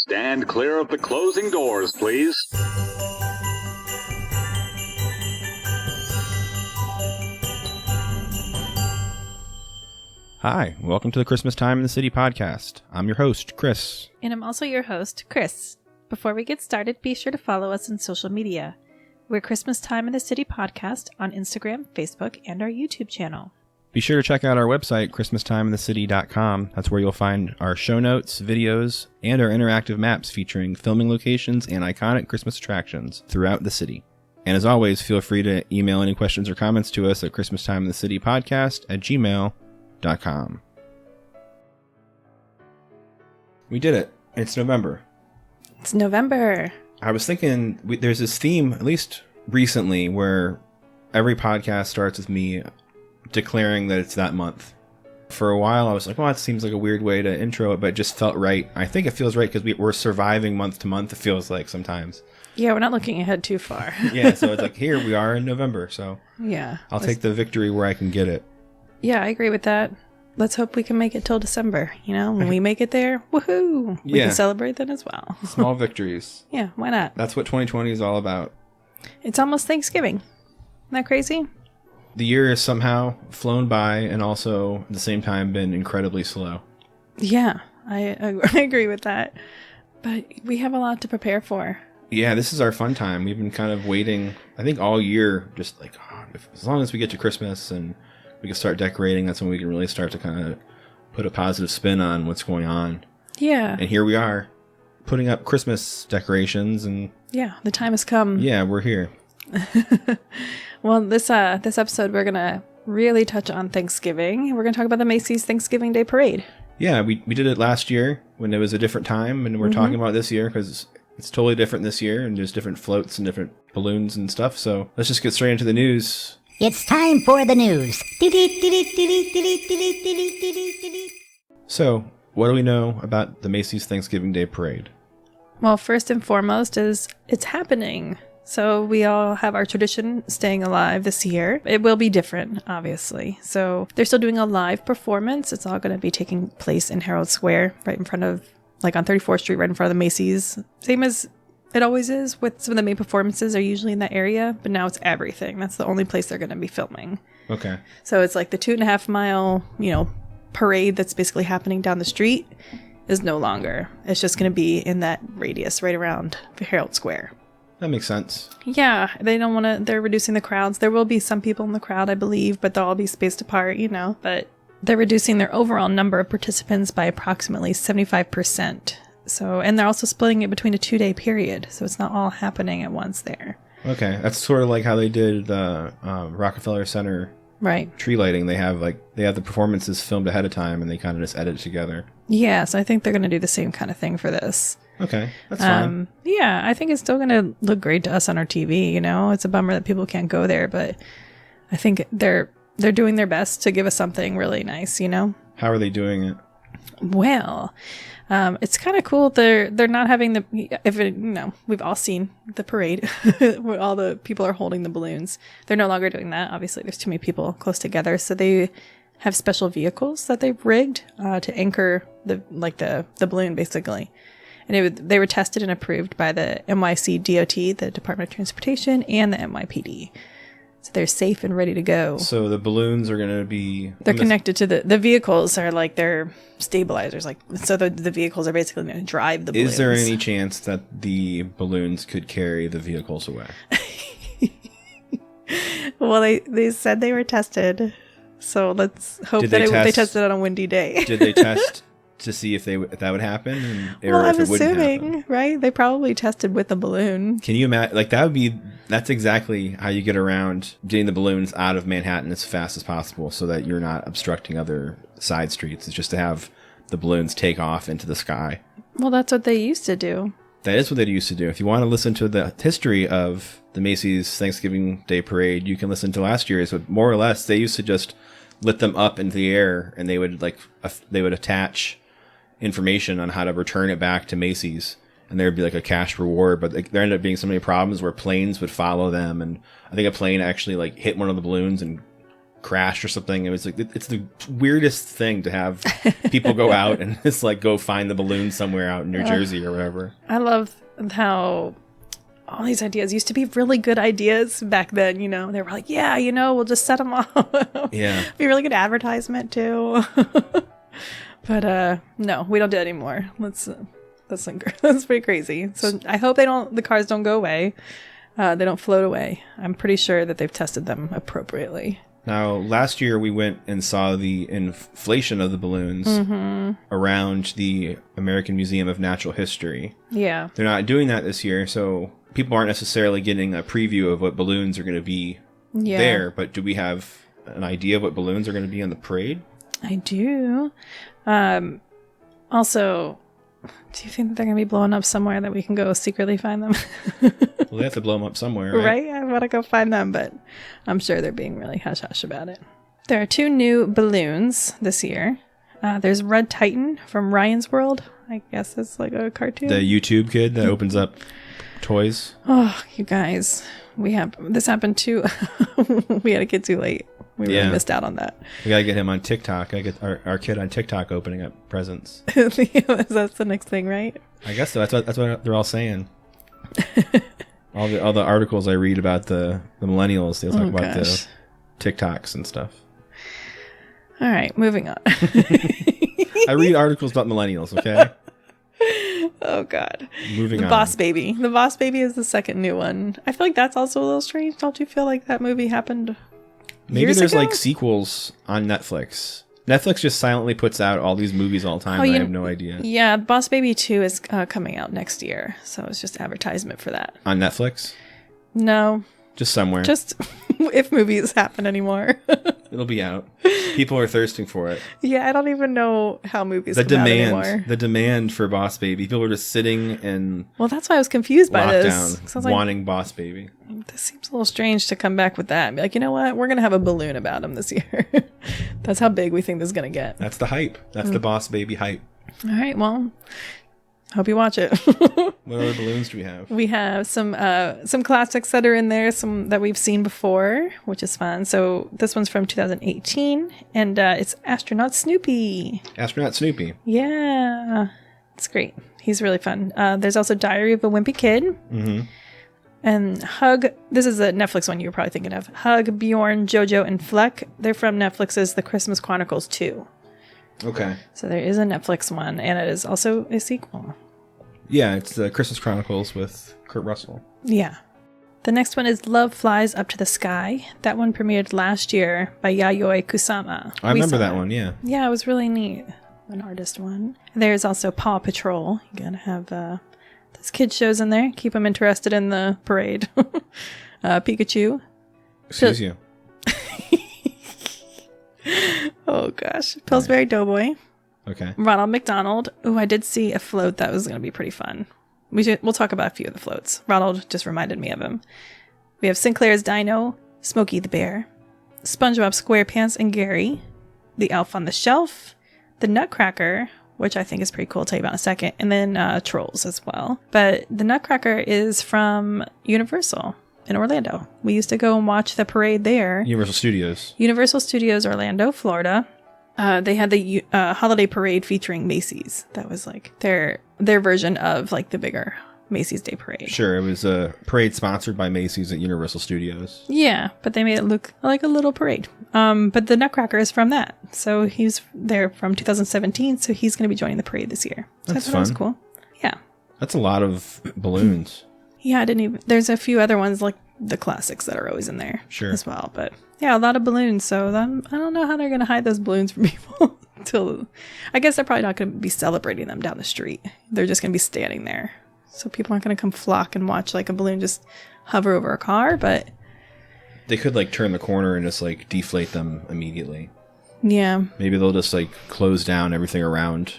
Stand clear of the closing doors, please. Hi, welcome to the Christmas Time in the City podcast. I'm your host, Chris. And I'm also your host, Chris. Before we get started, be sure to follow us on social media. We're Christmas Time in the City podcast on Instagram, Facebook, and our YouTube channel. Be sure to check out our website, ChristmasTimeInTheCity.com. That's where you'll find our show notes, videos, and our interactive maps featuring filming locations and iconic Christmas attractions throughout the city. And as always, feel free to email any questions or comments to us at ChristmasTimeInTheCityPodcast@gmail.com. We did it. It's November. It's November. I was thinking there's this theme, at least recently, where every podcast starts with me declaring that it's that month. For a while, I was like, well, that seems like a weird way to intro it, but it just felt right. I think it feels right because we're surviving month to month, it feels like sometimes. Yeah, we're not looking ahead too far. Yeah, so it's like, here we are in November, so yeah, I'll take the victory where I can get it. Yeah, I agree with that. Let's hope we can make it till December, when we make it there, woohoo! We can celebrate then as well. Small victories. Yeah, why not? That's what 2020 is all about. It's almost Thanksgiving. Isn't that crazy? The year has somehow flown by and also at the same time been incredibly slow. Yeah, I agree with that. But we have a lot to prepare for. Yeah, this is our fun time. We've been kind of waiting, I think, all year, just like, as long as we get to Christmas and we can start decorating, that's when we can really start to kind of put a positive spin on what's going on. Yeah. And here we are, putting up Christmas decorations, and yeah, the time has come. Yeah, we're here. Well, this episode, we're going to really touch on Thanksgiving. We're going to talk about the Macy's Thanksgiving Day Parade. Yeah, we did it last year when it was a different time, and we're talking about this year because it's totally different this year, and there's different floats and different balloons and stuff. So let's just get straight into the news. It's time for the news. So, what do we know about the Macy's Thanksgiving Day Parade? Well, first and foremost is it's happening. So we all have our tradition staying alive this year. It will be different, obviously. So they're still doing a live performance. It's all going to be taking place in Herald Square, right in front of, like on 34th Street, right in front of the Macy's. Same as it always is with some of the main performances are usually in that area, but now it's everything. That's the only place they're going to be filming. Okay. So it's like the 2.5 mile, parade that's basically happening down the street is no longer. It's just going to be in that radius right around Herald Square. That makes sense. Yeah, they're reducing the crowds. There will be some people in the crowd, I believe, but they'll all be spaced apart, but they're reducing their overall number of participants by approximately 75%. So, and they're also splitting it between a 2-day period, so it's not all happening at once there. Okay, that's sort of like how they did the Rockefeller Center tree lighting. They have the performances filmed ahead of time, and they kind of just edit it together. Yeah, so I think they're going to do the same kind of thing for this. Okay, that's fine. Yeah, I think it's still going to look great to us on our TV, It's a bummer that people can't go there, but I think they're doing their best to give us something really nice, How are they doing it? Well, it's kind of cool. They're not having we've all seen the parade where all the people are holding the balloons. They're no longer doing that. Obviously, there's too many people close together. So they have special vehicles that they've rigged to anchor the balloon, basically. And they were tested and approved by the NYC DOT, the Department of Transportation, and the NYPD. So they're safe and ready to go. So the balloons are going to be... They're connected to the vehicles are like their stabilizers. So the vehicles are basically going to drive the balloons. Is there any chance that the balloons could carry the vehicles away? Well, they said they were tested. So let's hope they tested on a windy day. Did they test to see if that would happen? I'm assuming, right? They probably tested with the balloon. Can you imagine? That's exactly how you get around getting the balloons out of Manhattan as fast as possible so that you're not obstructing other side streets. It's just to have the balloons take off into the sky. Well, that's what they used to do. That is what they used to do. If you want to listen to the history of the Macy's Thanksgiving Day Parade, you can listen to last year's. But more or less, they used to just lit them up into the air, and they would attach information on how to return it back to Macy's, and there would be like a cash reward. But there ended up being so many problems where planes would follow them, and I think a plane actually hit one of the balloons and crashed or something. It was like, it's the weirdest thing to have people go out and just like go find the balloon somewhere out in New Jersey or whatever. I love how all these ideas used to be really good ideas back then, you know. They were like, yeah, you know, we'll just set them off. Yeah. Be a really good advertisement too. But no, we don't do it anymore. That's pretty crazy. So I hope the cars don't go away. They don't float away. I'm pretty sure that they've tested them appropriately. Now, last year we went and saw the inflation of the balloons around the American Museum of Natural History. Yeah. They're not doing that this year, so people aren't necessarily getting a preview of what balloons are going to be there. But do we have an idea of what balloons are going to be on the parade? I do. Also, do you think that they're going to be blowing up somewhere that we can go secretly find them? Well, they have to blow them up somewhere, right? Right? I want to go find them, but I'm sure they're being really hush-hush about it. There are 2 new balloons this year. There's Red Titan from Ryan's World. I guess it's like a cartoon. The YouTube kid that opens up toys. Oh, you guys. This happened too. We had a kid too late. We really missed out on that. We gotta get him on TikTok. I get our kid on TikTok opening up presents. That's the next thing, right? I guess so. That's what they're all saying. all the articles I read about the millennials, they'll talk about the TikToks and stuff. All right, moving on. I read articles about millennials. Okay. Oh God. Moving on. The Boss Baby. The Boss Baby is the second new one. I feel like that's also a little strange. Don't you feel like that movie happened? Maybe there's ago? like sequels on Netflix. Netflix just silently puts out all these movies all the time. And I have no idea. Yeah, Boss Baby 2 is coming out next year. So it's just advertisement for that. On Netflix? No. Just somewhere. Just if movies happen anymore. It'll be out. People are thirsting for it. Yeah, I don't even know how movies come out anymore. The demand for Boss Baby. People are just sitting and well, that's why I was confused by this. Lockdown, I was like, wanting Boss Baby. This seems a little strange to come back with that and be like, you know what? We're going to have a balloon about him this year. That's how big we think this is going to get. That's the hype. That's the Boss Baby hype. All right, well, hope you watch it. What other balloons do we have? We have some classics that are in there, some that we've seen before, which is fun. So this one's from 2018, and it's Astronaut Snoopy. Astronaut Snoopy. Yeah, it's great. He's really fun. There's also Diary of a Wimpy Kid. Mm-hmm. And Hug, this is a Netflix one you were probably thinking of. Hug, Bjorn, Jojo, and Fleck. They're from Netflix's The Christmas Chronicles 2. Okay. So there is a Netflix one, and it is also a sequel. Yeah, it's the Christmas Chronicles with Kurt Russell. Yeah. The next one is Love Flies Up to the Sky. That one premiered last year by Yayoi Kusama. I remember that one, yeah. Yeah, it was really neat. An artist one. There's also Paw Patrol. You gotta have those kids shows in there. Keep them interested in the parade. Pikachu. Excuse you. Oh gosh. Pillsbury Doughboy. Okay. Ronald McDonald. Oh, I did see a float that was going to be pretty fun. We'll talk about a few of the floats. Ronald just reminded me of him. We have Sinclair's Dino, Smokey the Bear, SpongeBob SquarePants and Gary, the Elf on the Shelf, the Nutcracker, which I think is pretty cool. I'll tell you about in a second, and then Trolls as well. But the Nutcracker is from Universal in Orlando. We used to go and watch the parade there. Universal Studios, Orlando, Florida. They had the holiday parade featuring Macy's. That was like their version of like the bigger Macy's Day Parade. Sure, it was a parade sponsored by Macy's at Universal Studios. Yeah, but they made it look like a little parade. But the Nutcracker is from that. So he's there from 2017, so he's going to be joining the parade this year. So That's I thought fun. that was cool. Yeah. That's a lot of balloons. Yeah, there's a few other ones like the classics that are always in there as well. But yeah, a lot of balloons. So I don't know how they're going to hide those balloons from people until, I guess they're probably not going to be celebrating them down the street. They're just going to be standing there. So people aren't going to come flock and watch like a balloon just hover over a car, but They could like turn the corner and just like deflate them immediately. Yeah. Maybe they'll just like close down everything around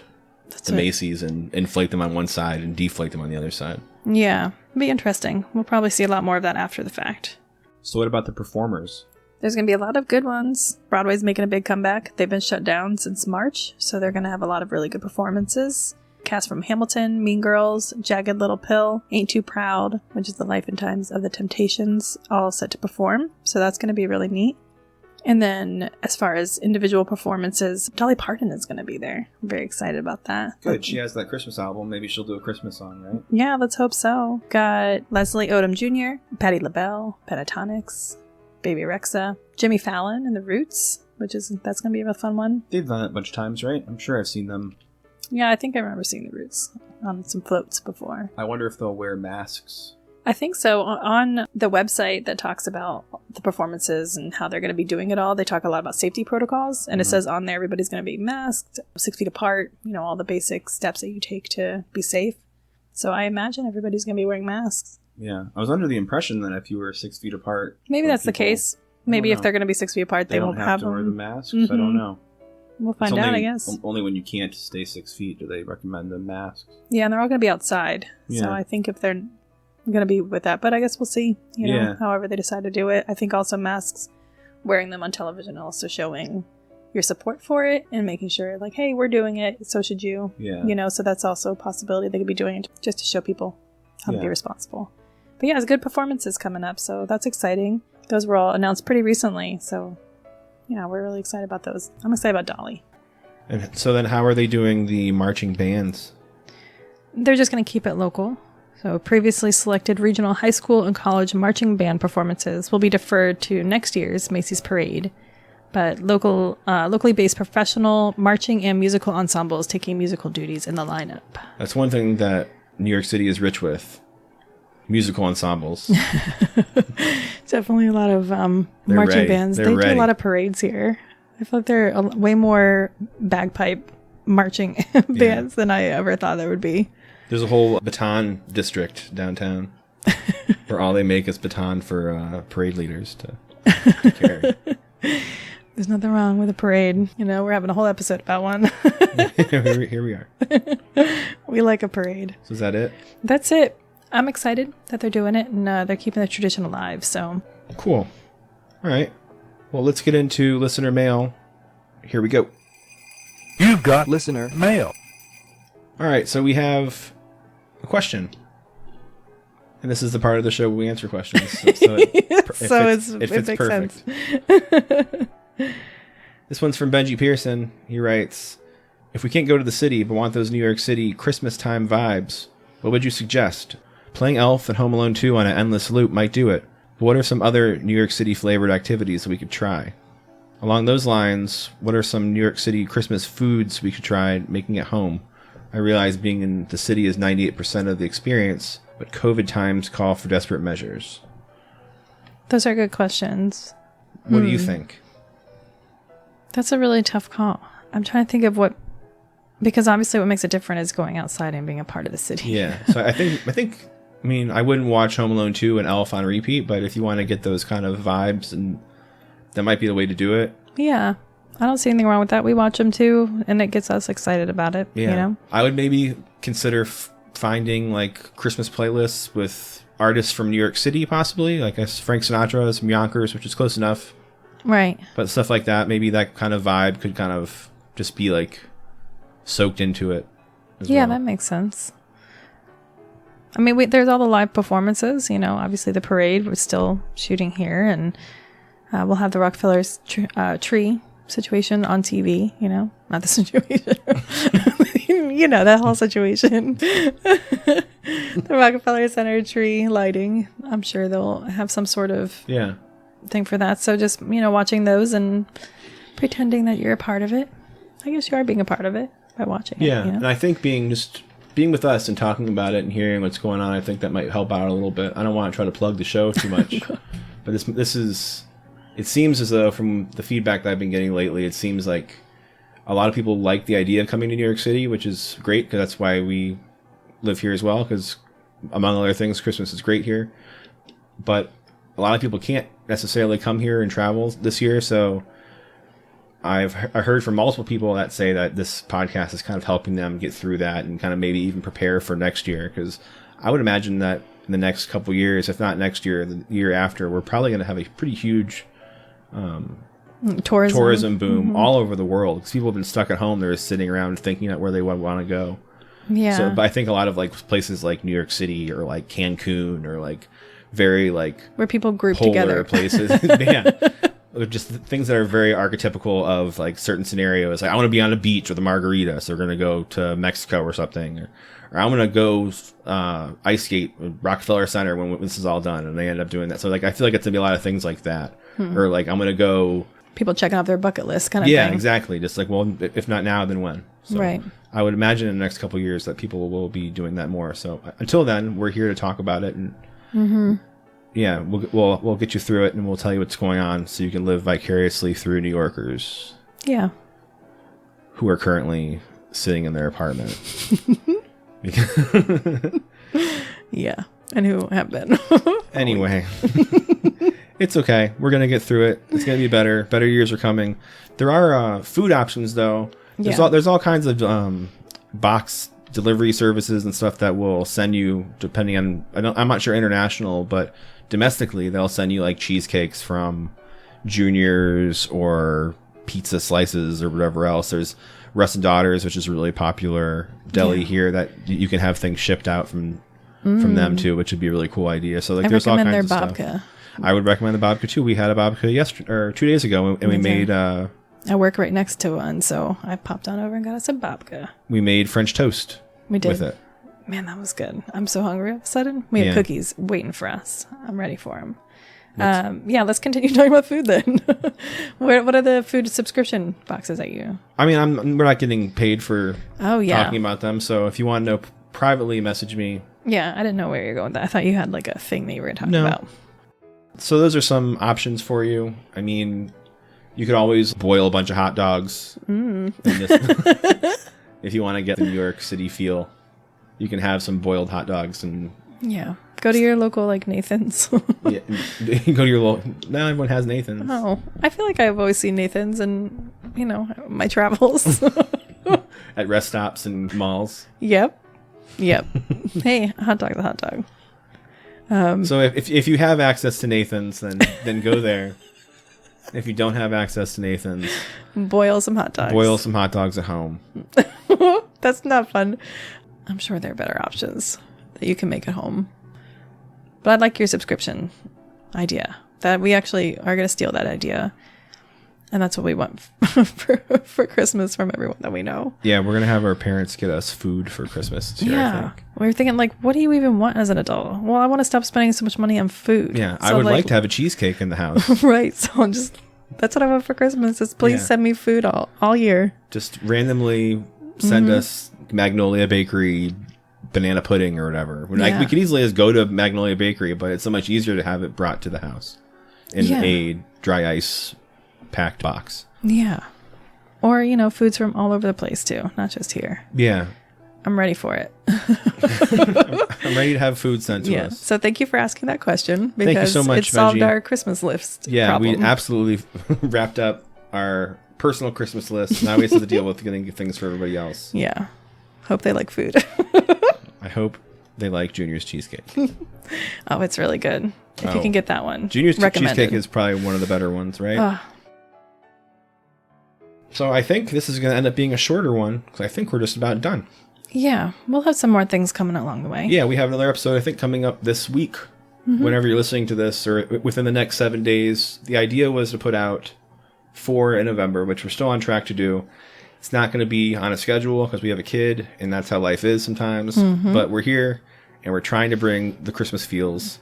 the Macy's and inflate them on one side and deflate them on the other side. Yeah. It'll be interesting. We'll probably see a lot more of that after the fact. So what about the performers? There's going to be a lot of good ones. Broadway's making a big comeback. They've been shut down since March, so they're going to have a lot of really good performances. Cast from Hamilton, Mean Girls, Jagged Little Pill, Ain't Too Proud, which is the life and times of the Temptations, all set to perform. So that's going to be really neat. And then as far as individual performances, Dolly Parton is going to be there. I'm very excited about that. Good. She has that Christmas album. Maybe she'll do a Christmas song, right? Yeah, let's hope so. Got Leslie Odom Jr., Patti LaBelle, Pentatonics, Baby Rexha, Jimmy Fallon and the Roots, that's going to be a fun one. They've done it a bunch of times, right? I'm sure I've seen them. Yeah, I think I remember seeing the Roots on some floats before. I wonder if they'll wear masks. I think so. On the website that talks about the performances and how they're going to be doing it all, they talk a lot about safety protocols. And it says on there, everybody's going to be masked, 6 feet apart, all the basic steps that you take to be safe. So I imagine everybody's going to be wearing masks. Yeah. I was under the impression that if you were 6 feet apart... Maybe that's the case. Maybe if they're going to be 6 feet apart, they won't have to wear the masks. Mm-hmm. I don't know. We'll find out, I guess. Only when you can't stay 6 feet do they recommend the masks. Yeah, and they're all going to be outside. Yeah. So I think if they're going to be with that, but I guess we'll see, however they decide to do it. I think also masks, wearing them on television, also showing your support for it and making sure like, hey, we're doing it, so should you. Yeah. So that's also a possibility they could be doing it just to show people how to be responsible. But yeah, it's good performances coming up, so that's exciting. Those were all announced pretty recently, so yeah, we're really excited about those. I'm excited about Dolly. And so then how are they doing the marching bands? They're just going to keep it local. So previously selected regional high school and college marching band performances will be deferred to next year's Macy's Parade. But locally based professional marching and musical ensembles taking musical duties in the lineup. That's one thing that New York City is rich with. Musical ensembles. Definitely a lot of marching bands. They do a lot of parades here. I feel like there are way more bagpipe marching bands than I ever thought there would be. There's a whole baton district downtown where all they make is baton for parade leaders to carry. There's nothing wrong with a parade. We're having a whole episode about one. Here we are. We like a parade. So is that it? That's it. I'm excited that they're doing it and they're keeping the tradition alive. So cool. All right. Well, let's get into listener mail. Here we go. You've got listener mail. All right. So we have a question. And this is the part of the show where we answer questions. So it fits perfect. This one's from Benji Pearson. He writes, if we can't go to the city but want those New York City Christmas time vibes, what would you suggest? Playing Elf and Home Alone 2 on an endless loop might do it. But what are some other New York City flavored activities that we could try? Along those lines, what are some New York City Christmas foods we could try making at home? I realize being in the city is 98% of the experience, but COVID times call for desperate measures. Those are good questions. What do you think? That's a really tough call. I'm trying to think of because obviously what makes it different is going outside and being a part of the city. Yeah. So I think, I wouldn't watch Home Alone 2 and Elf on repeat, but if you want to get those kind of vibes, and that might be the way to do it. Yeah. I don't see anything wrong with that. We watch them too, and it gets us excited about it. Yeah. I would maybe consider finding like Christmas playlists with artists from New York City, possibly. Like Frank Sinatra, some Yonkers, which is close enough. Right. But stuff like that, maybe that kind of vibe could kind of just be like soaked into it. Yeah, that makes sense. There's all the live performances, obviously the parade, we're still shooting here, and we'll have the Rockefeller's tree situation on TV, not the situation. That whole situation. The Rockefeller Center tree lighting. I'm sure they'll have some sort of thing for that. So just, watching those and pretending that you're a part of it. I guess you are being a part of it by watching it. Yeah, and I think being with us and talking about it and hearing what's going on, I think that might help out a little bit. I don't want to try to plug the show too much, but it seems as though from the feedback that I've been getting lately, it seems like a lot of people like the idea of coming to New York City, which is great because that's why we live here as well, because among other things, Christmas is great here. But a lot of people can't necessarily come here and travel this year, so I heard from multiple people that say that this podcast is kind of helping them get through that and kind of maybe even prepare for next year, because I would imagine that in the next couple years, if not next year, the year after, we're probably going to have a pretty huge tourism boom all over the world, because people have been stuck at home. They're just sitting around thinking about where they want to go. Yeah. So, but I think a lot of like places like New York City or like Cancun or like very like where people group polar together places, yeah, just things that are very archetypical of like certain scenarios. Like I want to be on a beach with a margarita, so we're gonna go to Mexico or something, or I'm gonna go ice skate at Rockefeller Center when this is all done, and they end up doing that. So like I feel like it's gonna be a lot of things like that, or like I'm gonna go. People checking off their bucket list, kind of Yeah, thing. Exactly. Just like, well, if not now, then when? So Right. I would imagine in the next couple of years that people will be doing that more. So until then, we're here to talk about it, and yeah, we'll get you through it, and we'll tell you what's going on, so you can live vicariously through New Yorkers. Yeah. Who are currently sitting in their apartment. Yeah, and who have been. Anyway, it's okay. We're gonna get through it. It's gonna be better. Better years are coming. There are food options though. There's all kinds of box delivery services and stuff that will send you, depending on, I'm not sure international, but domestically they'll send you like cheesecakes from Junior's or pizza slices or whatever else. There's Russ and Daughters, which is a really popular deli here that you can have things shipped out from them too, which would be a really cool idea. So like there's all kinds of stuff. Babka. I would recommend the babka too. We had a babka yesterday or 2 days ago, and we made I work right next to one, so I popped on over and got us a babka. We made French toast. We did. With it. Man, that was good. I'm so hungry all of a sudden. We have cookies waiting for us. I'm ready for them. Yeah, let's continue talking about food then. What are the food subscription boxes that you? I mean, we're not getting paid for talking about them. So if you want to know, privately message me. Yeah, I didn't know where you're going with that. I thought you had like a thing that you were talking about. So those are some options for you. I mean, you could always boil a bunch of hot dogs. If you want to get the New York City feel, you can have some boiled hot dogs and go to your local like Nathan's. Go to your local. Now everyone has Nathan's. Oh, I feel like I've always seen Nathan's in my travels at rest stops and malls. Yep. Hey, a hot dog's a hot dog. So if you have access to Nathan's, then go there. If you don't have access to Nathan's, boil some hot dogs. Boil some hot dogs at home. That's not fun. I'm sure there are better options that you can make at home. But I'd like your subscription idea. That we actually are going to steal that idea. And that's what we want for Christmas from everyone that we know. Yeah, we're going to have our parents get us food for Christmas this year, I think. We were thinking, like, what do you even want as an adult? Well, I want to stop spending so much money on food. Yeah, so I would like to have a cheesecake in the house. Right, so that's what I want for Christmas is please send me food all year. Just randomly send us Magnolia Bakery banana pudding or whatever. Like, we could easily just go to Magnolia Bakery, but it's so much easier to have it brought to the house in a dry ice packed box. Yeah. Or, foods from all over the place too, not just here. Yeah. I'm ready for it. I'm ready to have food sent to us. So thank you for asking that question because thank you so much, it solved Veggie. our Christmas list. Yeah, problem. we absolutely wrapped up our personal Christmas list. Now we just have to deal with getting things for everybody else. Yeah. Hope they like food. I hope they like Junior's cheesecake. Oh, it's really good. If you can get that one. Junior's cheesecake is probably one of the better ones, right? So I think this is going to end up being a shorter one because I think we're just about done. Yeah, we'll have some more things coming along the way. Yeah, we have another episode, I think, coming up this week. Whenever you're listening to this or within the next 7 days. The idea was to put out 4 in November, which we're still on track to do. It's not going to be on a schedule because we have a kid and that's how life is sometimes. But we're here and we're trying to bring the Christmas feels.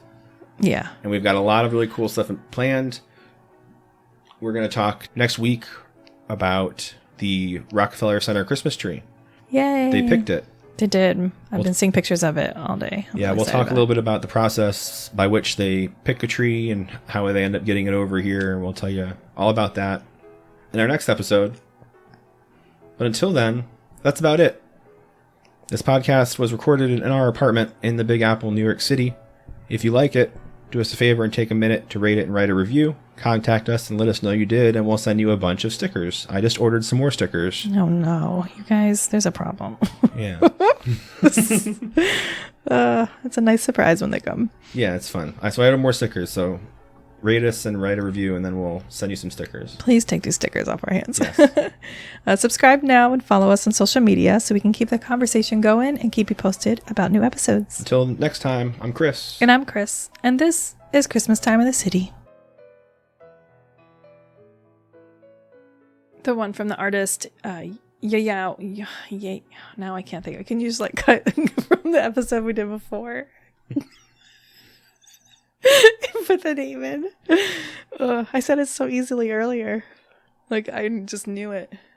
Yeah. And we've got a lot of really cool stuff planned. We're going to talk next week about the Rockefeller Center Christmas tree. Yay. They picked it. They did. I've been seeing pictures of it all day. We'll talk a little bit about the process by which they pick a tree and how they end up getting it over here. And we'll tell you all about that in our next episode. But until then, that's about it. This podcast was recorded in our apartment in the Big Apple, New York City. If you like it, do us a favor and take a minute to rate it and write a review. Contact us and let us know you did, and we'll send you a bunch of stickers. I just ordered some more stickers. Oh no, you guys, there's a problem. Yeah. It's a nice surprise when they come. Yeah, it's fun. So I ordered more stickers, so rate us and write a review, and then we'll send you some stickers. Please take these stickers off our hands. Yes. Subscribe now and follow us on social media so we can keep the conversation going and keep you posted about new episodes. Until next time, I'm Chris. And I'm Chris, and this is Christmas Time in the City. The one from the artist, yeah. Now I can't think. I can use like cut from the episode we did before. Put the name in. I said it so easily earlier. Like I just knew it.